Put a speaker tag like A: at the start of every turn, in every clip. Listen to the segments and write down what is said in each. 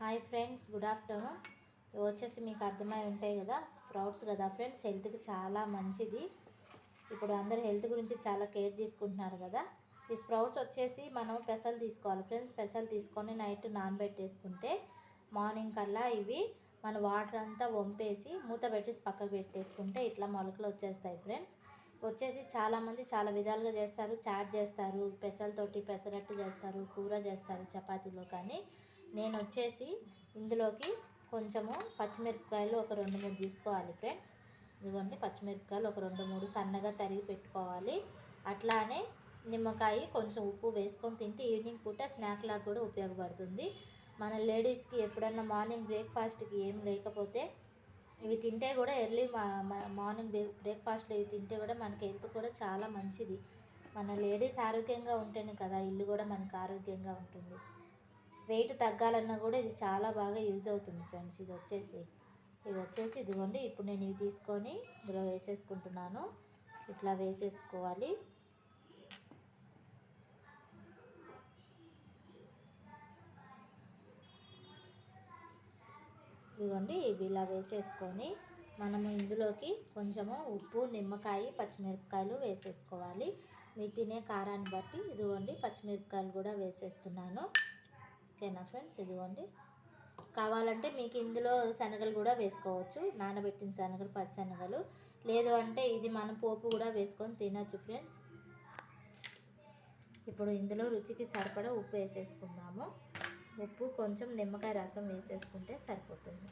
A: Hi friends, good afternoon. ఇవి వచ్చేసి మీకు అర్థమై ఉంటాయి కదా, స్ప్రౌట్స్ కదా ఫ్రెండ్స్. హెల్త్కి చాలా మంచిది. ఇప్పుడు అందరు హెల్త్ గురించి చాలా కేర్ తీసుకుంటున్నారు కదా. ఈ స్ప్రౌట్స్ వచ్చేసి మనం పెసలు తీసుకోవాలి ఫ్రెండ్స్. పెసలు తీసుకొని నైట్ నానబెట్టేసుకుంటే మార్నింగ్ కల్లా ఇవి మన వాటర్ అంతా వంపేసి మూత పెట్టి పక్కకు పెట్టేసుకుంటే ఇట్లా మొలకలు వచ్చేస్తాయి ఫ్రెండ్స్. వచ్చేసి చాలామంది చాలా విధాలుగా చేస్తారు. చాట్ చేస్తారు, పెసలతోటి పెసరట్టు చేస్తారు, కూర చేస్తారు చపాతీలో. కానీ నేను వచ్చేసి ఇందులోకి కొంచెము పచ్చిమిరపకాయలు ఒక 2-3 తీసుకోవాలి ఫ్రెండ్స్. ఇదిగోండి, పచ్చిమిరపకాయలు ఒక 2-3 సన్నగా తరిగి పెట్టుకోవాలి. అట్లానే నిమ్మకాయ, కొంచెం ఉప్పు వేసుకొని తింటే ఈవినింగ్ పూట స్నాక్ లాగా కూడా ఉపయోగపడుతుంది. మన లేడీస్కి ఎప్పుడన్నా మార్నింగ్ బ్రేక్ఫాస్ట్కి ఏం లేకపోతే ఇవి తింటే కూడా ఎర్లీ మార్నింగ్ బ్రేక్ఫాస్ట్లో ఇవి తింటే కూడా మనకి హెల్త్ కూడా చాలా మంచిది. మన లేడీస్ ఆరోగ్యంగా ఉంటేనే కదా ఇల్లు కూడా మనకు ఆరోగ్యంగా ఉంటుంది. వెయిట్ తగ్గాలన్నా కూడా ఇది చాలా బాగా యూజ్ అవుతుంది ఫ్రెండ్స్. ఇది వచ్చేసి ఇదిగోండి. ఇప్పుడు నేను ఇవి తీసుకొని ఇందులో వేసేసుకుంటున్నాను. ఇట్లా వేసేసుకోవాలి. ఇదిగోండి, ఇవి ఇలా వేసేసుకొని మనము ఇందులోకి కొంచెము ఉప్పు, నిమ్మకాయ, పచ్చిమిరపకాయలు వేసేసుకోవాలి. మీరు తినే కారాన్ని బట్టి. ఇదిగోండి, పచ్చిమిరపకాయలు కూడా వేసేస్తున్నాను. ఓకేనా ఫ్రెండ్స్. ఇదిగోండి, కావాలంటే మీకు ఇందులో శనగలు కూడా వేసుకోవచ్చు, నానబెట్టిన శనగలు, పచ్చిశనగలు. లేదు అంటే ఇది మనం పోపు కూడా వేసుకొని తినచ్చు ఫ్రెండ్స్. ఇప్పుడు ఇందులో రుచికి సరిపడా ఉప్పు వేసేసుకుందాము. ఉప్పు, కొంచెం నిమ్మకాయ రసం వేసేసుకుంటే సరిపోతుంది.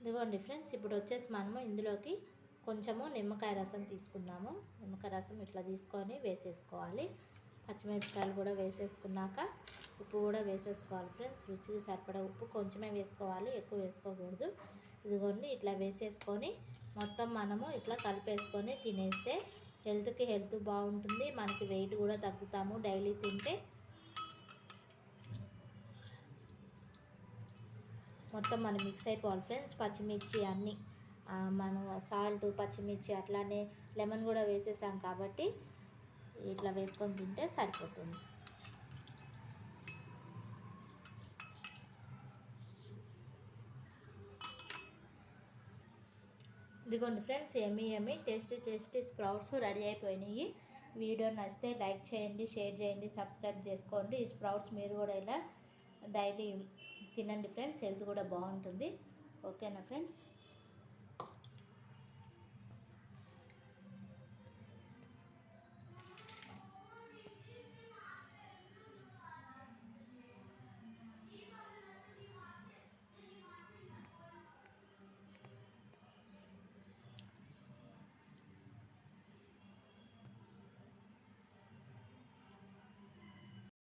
A: ఇదిగోండి ఫ్రెండ్స్, ఇప్పుడు వచ్చేసి మనము ఇందులోకి కొంచెము నిమ్మకాయ రసం తీసుకుందాము. నిమ్మకాయ రసం ఇట్లా తీసుకొని వేసేసుకోవాలి. పచ్చిమిరపకాయలు కూడా వేసేసుకున్నాక ఉప్పు కూడా వేసేసుకోవాలి ఫ్రెండ్స్. రుచికి సరిపడా ఉప్పు కొంచెమే వేసుకోవాలి, ఎక్కువ వేసుకోకూడదు. ఇదిగోండి, ఇట్లా వేసేసుకొని మొత్తం మనము ఇట్లా కలిపేసుకొని తినేస్తే హెల్త్కి హెల్త్ బాగుంటుంది. మనకి వెయిట్ కూడా తగ్గుతాము డైలీ తింటే. మొత్తం మనం మిక్స్ అయిపోవాలి ఫ్రెండ్స్. పచ్చిమిర్చి అన్నీ మనం సాల్ట్, పచ్చిమిర్చి అట్లానే లెమన్ కూడా వేసేసాం కాబట్టి ఇట్లా వేసుకొని తింటే సరిపోతుంది. ఇదిగోండి friends, Emmy tasty sprouts ready అయిపోయినాయి. వీడియో నచ్చితే లైక్ చేయండి, షేర్ చేయండి, సబ్స్క్రైబ్ చేసుకోండి. ఈ స్ప్రౌట్స్ మీరు కూడా ఇలా డైలీ తినండి ఫ్రెండ్స్. హెల్త్ కూడా బాగుంటుంది. ఓకేనా ఫ్రెండ్స్.